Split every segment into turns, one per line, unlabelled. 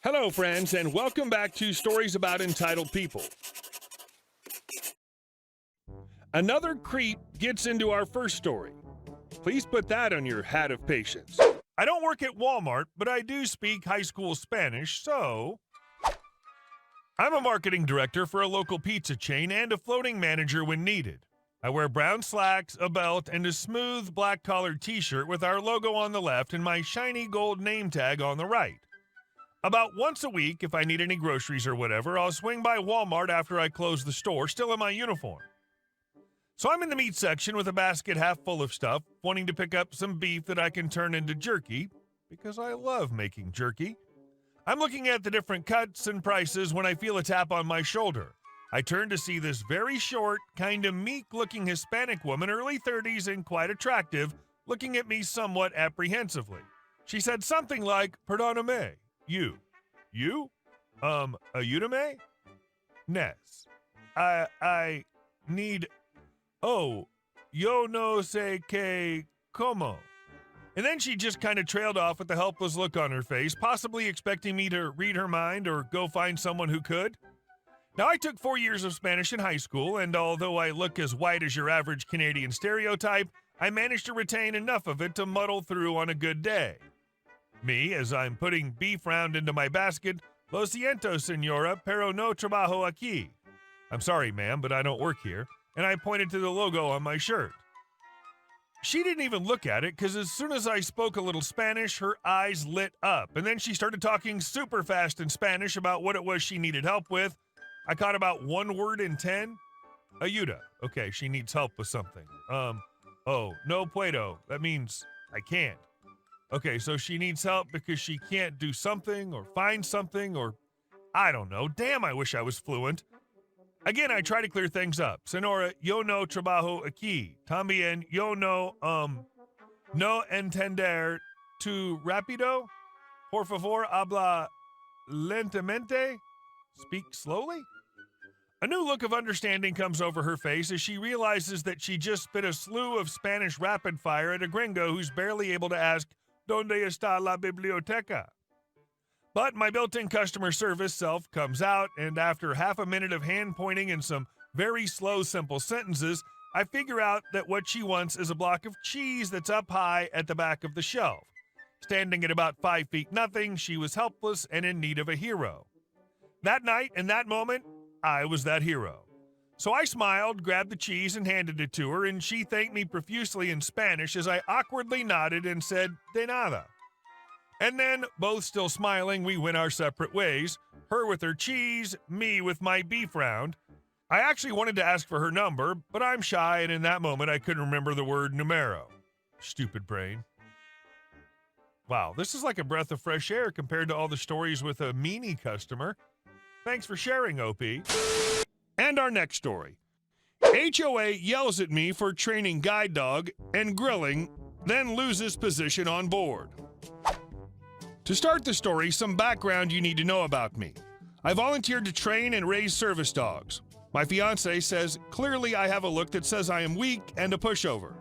Hello, friends, and welcome back to Stories About Entitled People. Another creep gets into our first story. Please put that on your hat of patience.
I don't work at Walmart, but I do speak high school Spanish, so... I'm a marketing director for a local pizza chain and a floating manager when needed. I wear brown slacks, a belt, and a smooth black-collared t-shirt with our logo on the left and my shiny gold name tag on the right. About once a week, if I need any groceries or whatever, I'll swing by Walmart after I close the store, still in my uniform. So I'm in the meat section with a basket half full of stuff, wanting to pick up some beef that I can turn into jerky, because I love making jerky. I'm looking at the different cuts and prices when I feel a tap on my shoulder. I turn to see this very short, kind of meek-looking Hispanic woman, early 30s and quite attractive, looking at me somewhat apprehensively. She said something like, "Perdóname. You? Ayúdame? Ness. I need... Oh, yo no sé qué como." And then she just kind of trailed off with a helpless look on her face, possibly expecting me to read her mind or go find someone who could. Now, I took 4 years of Spanish in high school, and although I look as white as your average Canadian stereotype, I managed to retain enough of it to muddle through on a good day. Me, as I'm putting beef round into my basket, "Lo siento, señora, pero no trabajo aquí." I'm sorry, ma'am, but I don't work here. And I pointed to the logo on my shirt. She didn't even look at it, because as soon as I spoke a little Spanish, her eyes lit up. And then she started talking super fast in Spanish about what it was she needed help with. I caught about one word in 10. Ayuda. Okay, she needs help with something. Oh, no puedo. That means I can't. Okay, so she needs help because she can't do something or find something or I don't know. Damn, I wish I was fluent. Again, I try to clear things up. Señora, yo no trabajo aquí. También yo no entender tu rápido. Por favor, habla lentamente. Speak slowly. A new look of understanding comes over her face as she realizes that she just spit a slew of Spanish rapid fire at a gringo who's barely able to ask, "¿Dónde está la biblioteca?" But my built-in customer service self comes out, and after half a minute of hand-pointing and some very slow, simple sentences, I figure out that what she wants is a block of cheese that's up high at the back of the shelf. Standing at about 5 feet nothing, she was helpless and in need of a hero. That night, in that moment, I was that hero. So I smiled, grabbed the cheese, and handed it to her, and she thanked me profusely in Spanish as I awkwardly nodded and said, "De nada." And then, both still smiling, we went our separate ways, her with her cheese, me with my beef round. I actually wanted to ask for her number, but I'm shy, and in that moment I couldn't remember the word numero. Stupid brain. Wow, this is like a breath of fresh air compared to all the stories with a meanie customer. Thanks for sharing, OP. And our next story. HOA yells at me for training guide dog and grilling, then loses position on board. To start the story, some background you need to know about me. I volunteered to train and raise service dogs. My fiance says clearly I have a look that says I am weak and a pushover.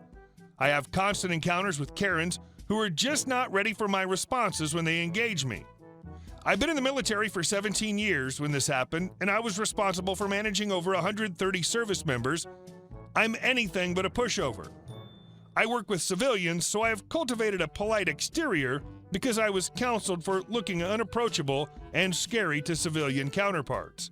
I have constant encounters with Karens who are just not ready for my responses when they engage me. I've been in the military for 17 years when this happened, and I was responsible for managing over 130 service members. I'm anything but a pushover. I work with civilians, so I have cultivated a polite exterior because I was counseled for looking unapproachable and scary to civilian counterparts.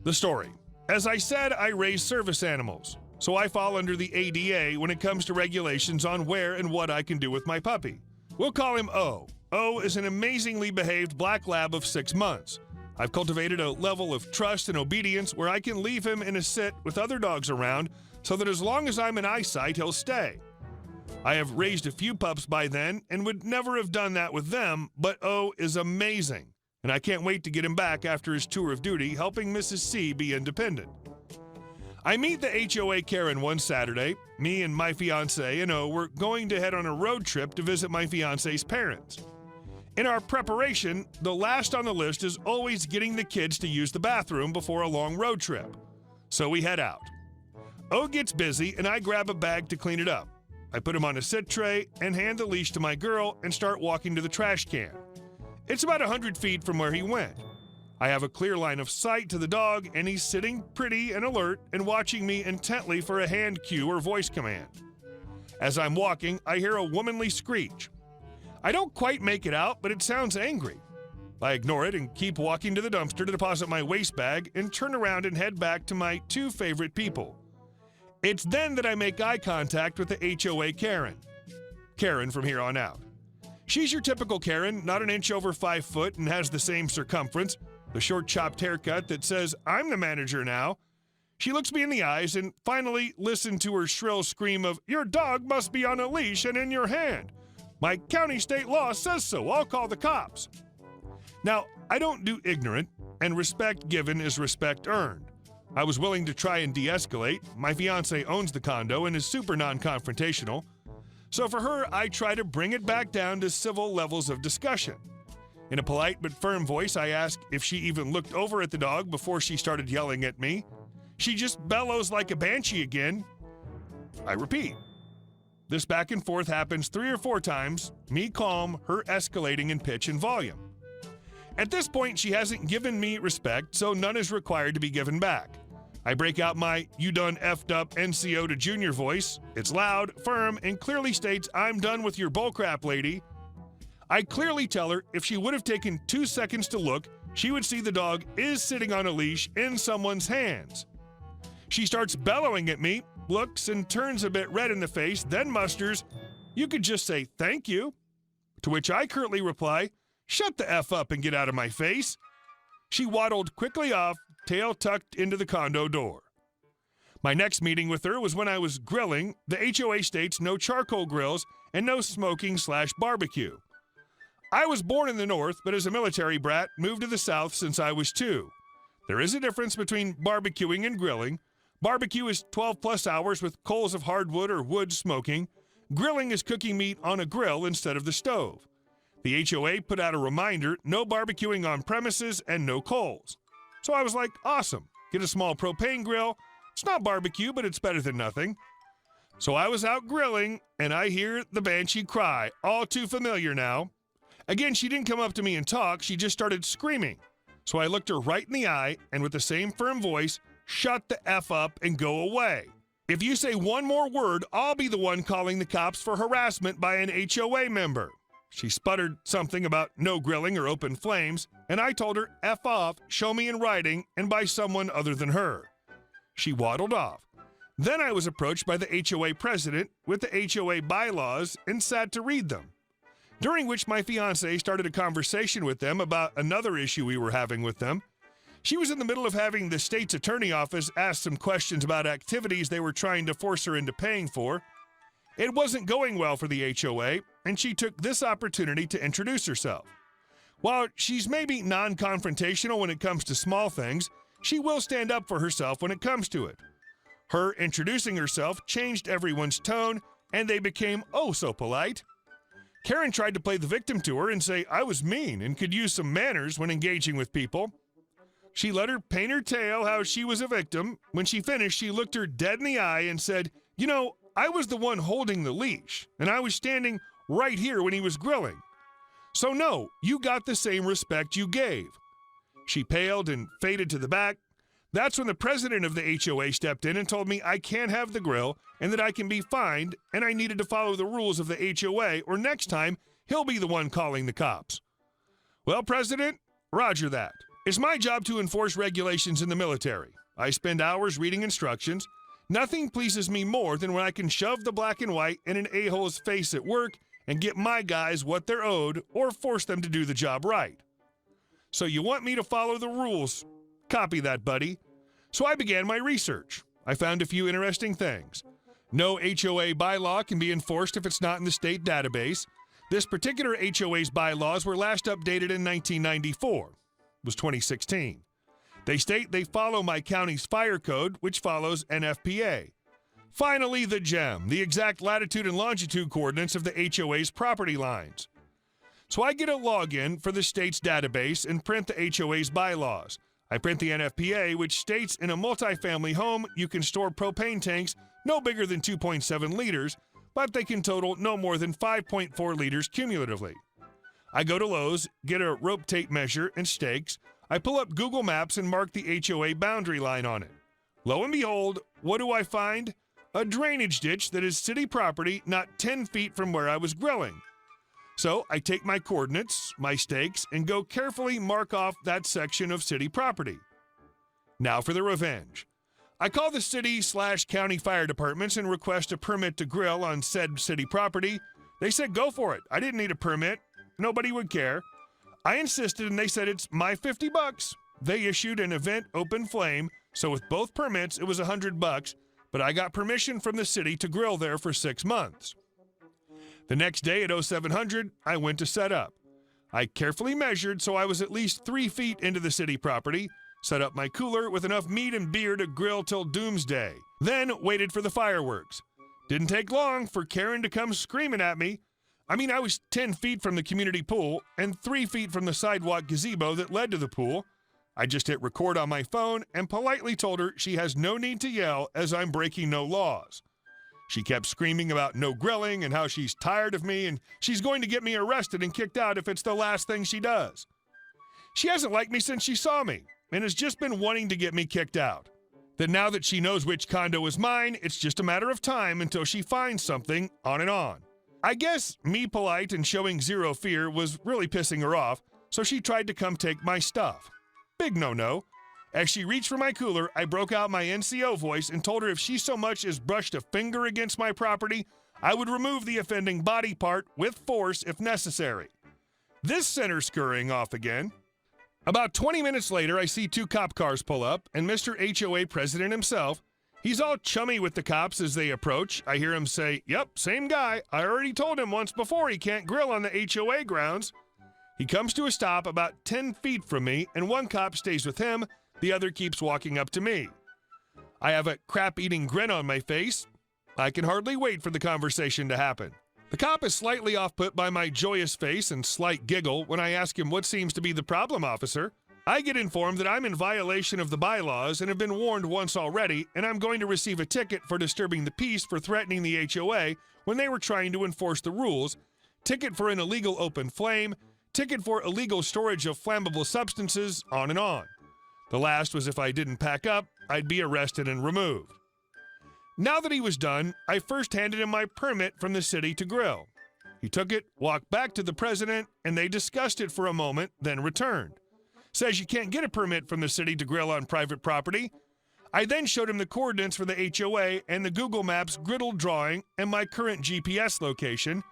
The story. As I said, I raise service animals, so I fall under the ADA when it comes to regulations on where and what I can do with my puppy. We'll call him O. O is an amazingly behaved black lab of 6 months. I've cultivated a level of trust and obedience where I can leave him in a sit with other dogs around so that as long as I'm in eyesight, he'll stay. I have raised a few pups by then and would never have done that with them, but O is amazing, and I can't wait to get him back after his tour of duty helping Mrs. C be independent. I meet the HOA Karen one Saturday. Me and my fiancé and O were going to head on a road trip to visit my fiancé's parents. In our preparation, the last on the list is always getting the kids to use the bathroom before a long road trip. So we head out. O gets busy and I grab a bag to clean it up. I put him on a sit tray and hand the leash to my girl and start walking to the trash can.
It's about 100 feet from where he went. I have a clear line of sight to the dog, and he's sitting pretty and alert and watching me intently for a hand cue or voice command. As I'm walking, I hear a womanly screech. I don't quite make it out, but it sounds angry. I ignore it and keep walking to the dumpster to deposit my waste bag and turn around and head back to my two favorite people. It's then that I make eye contact with the HOA Karen. Karen from here on out. She's your typical Karen, not an inch over 5 foot and has the same circumference, the short chopped haircut that says, "I'm the manager now." She looks me in the eyes and finally listen to her shrill scream of, "Your dog must be on a leash and in your hand. My county state law says so. I'll call the cops." Now, I don't do ignorant, and respect given is respect earned. I was willing to try and de-escalate. My fiance owns the condo and is super non-confrontational. So for her, I try to bring it back down to civil levels of discussion. In a polite but firm voice, I ask if she even looked over at the dog before she started yelling at me. She just bellows like a banshee again. I repeat. This back and forth happens 3 or 4 times, me calm, her escalating in pitch and volume. At this point, she hasn't given me respect, so none is required to be given back. I break out my "you done effed up" NCO to junior voice. It's loud, firm, and clearly states, "I'm done with your bullcrap, lady." I clearly tell her if she would have taken 2 seconds to look, she would see the dog is sitting on a leash in someone's hands. She starts bellowing at me, looks and turns a bit red in the face, then musters, "You could just say thank you." To which I curtly reply, "Shut the F up and get out of my face." She waddled quickly off, tail tucked into the condo door. My next meeting with her was when I was grilling. The HOA states no charcoal grills and no smoking/barbecue. I was born in the North, but as a military brat, moved to the South since I was 2. There is a difference between barbecuing and grilling. Barbecue is 12+ hours with coals of hardwood or wood smoking. Grilling is cooking meat on a grill instead of the stove. The HOA put out a reminder, no barbecuing on premises and no coals. So I was like, awesome, get a small propane grill. It's not barbecue, but it's better than nothing. So I was out grilling, and I hear the banshee cry, all too familiar now. Again, she didn't come up to me and talk, she just started screaming. So I looked her right in the eye, and with the same firm voice, "Shut the F up and go away. If you say one more word, I'll be the one calling the cops for harassment by an HOA member." She sputtered something about no grilling or open flames, and I told her, "F off, show me in writing, and by someone other than her." She waddled off. Then I was approached by the HOA president with the HOA bylaws and sat to read them, during which my fiancée started a conversation with them about another issue we were having with them. She was in the middle of having the state's attorney office ask some questions about activities they were trying to force her into paying for. It wasn't going well for the HOA, and she took this opportunity to introduce herself. While she's maybe non-confrontational when it comes to small things, she will stand up for herself when it comes to it. Her introducing herself changed everyone's tone, and they became oh so polite. Karen tried to play the victim to her and say I was mean and could use some manners when engaging with people. She let her paint her tale how she was a victim. When she finished, she looked her dead in the eye and said, "You know, I was the one holding the leash, and I was standing right here when he was grilling. So no, you got the same respect you gave." She paled and faded to the back. That's when the president of the HOA stepped in and told me I can't have the grill and that I can be fined, and I needed to follow the rules of the HOA, or next time he'll be the one calling the cops. Well, President, roger that. It's my job to enforce regulations in the military. I spend hours reading instructions. Nothing pleases me more than when I can shove the black and white in an a-hole's face at work and get my guys what they're owed or force them to do the job right. So you want me to follow the rules? Copy that, buddy. So I began my research. I found a few interesting things. No HOA bylaw can be enforced if it's not in the state database. This particular HOA's bylaws were last updated in 1994. It was 2016. They state they follow my county's fire code, which follows NFPA. Finally, the gem, the exact latitude and longitude coordinates of the HOA's property lines. So I get a login for the state's database and print the HOA's bylaws. I print the NFPA, which states in a multifamily home you can store propane tanks no bigger than 2.7 liters, but they can total no more than 5.4 liters cumulatively. I go to Lowe's, get a rope tape measure and stakes. I pull up Google Maps and mark the HOA boundary line on it. Lo and behold, what do I find? A drainage ditch that is city property not 10 feet from where I was grilling. So I take my coordinates, my stakes, and go carefully mark off that section of city property. Now for the revenge. I call the city/county fire departments and request a permit to grill on said city property. They said go for it. I didn't need a permit. Nobody would care. I insisted and they said it's my $50. They issued an event open flame, so with both permits it was $100, but I got permission from the city to grill there for 6 months. The next day at 0700, I went to set up. I carefully measured so I was at least 3 feet into the city property, set up my cooler with enough meat and beer to grill till doomsday, then waited for the fireworks. Didn't take long for Karen to come screaming at me. I mean, I was 10 feet from the community pool and 3 feet from the sidewalk gazebo that led to the pool. I just hit record on my phone and politely told her she has no need to yell as I'm breaking no laws. She kept screaming about no grilling and how she's tired of me and she's going to get me arrested and kicked out if it's the last thing she does. She hasn't liked me since she saw me and has just been wanting to get me kicked out. That now that she knows which condo is mine, it's just a matter of time until she finds something, on and on. I guess me polite and showing zero fear was really pissing her off, so she tried to come take my stuff. Big no-no. As she reached for my cooler, I broke out my NCO voice and told her if she so much as brushed a finger against my property, I would remove the offending body part with force if necessary. This sent her scurrying off again. About 20 minutes later, I see 2 cop cars pull up, and Mr. HOA president himself, he's all chummy with the cops as they approach. I hear him say, "Yep, same guy. I already told him once before he can't grill on the HOA grounds." He comes to a stop about 10 feet from me, and one cop stays with him. The other keeps walking up to me. I have a crap-eating grin on my face. I can hardly wait for the conversation to happen. The cop is slightly off-put by my joyous face and slight giggle when I ask him what seems to be the problem, officer. I get informed that I'm in violation of the bylaws and have been warned once already, and I'm going to receive a ticket for disturbing the peace for threatening the HOA when they were trying to enforce the rules, ticket for an illegal open flame, ticket for illegal storage of flammable substances, on and on. The last was if I didn't pack up, I'd be arrested and removed. Now that he was done, I first handed him my permit from the city to grill. He took it, walked back to the president, and they discussed it for a moment, then returned. Says you can't get a permit from the city to grill on private property. I then showed him the coordinates for the HOA and the Google Maps griddle drawing and my current GPS location.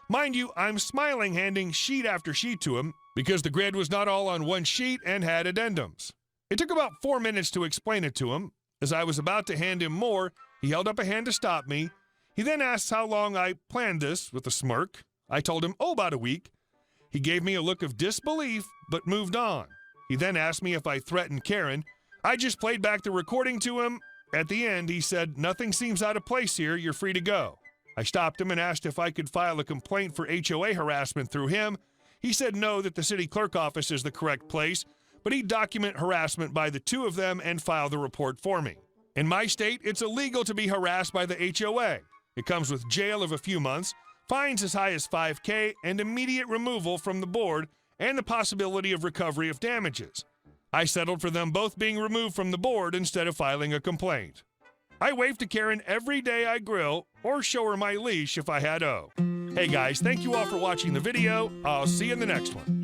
Mind you, I'm smiling handing sheet after sheet to him because the grid was not all on one sheet and had addendums. It took about 4 minutes to explain it to him. As I was about to hand him more, he held up a hand to stop me. He then asked how long I planned this with a smirk. I told him, about a week. He gave me a look of disbelief, but moved on. He then asked me if I threatened Karen. I just played back the recording to him. At the end, he said, "Nothing seems out of place here. You're free to go." I stopped him and asked if I could file a complaint for HOA harassment through him. He said no, that the city clerk office is the correct place, but he'd document harassment by the 2 of them and file the report for me. In my state, it's illegal to be harassed by the HOA. It comes with jail of a few months, fines as high as $5,000, and immediate removal from the board, and the possibility of recovery of damages. I settled for them both being removed from the board instead of filing a complaint. I wave to Karen every day I grill, or show her my leash if I had O. Hey guys, thank you all for watching the video. I'll see you in the next one.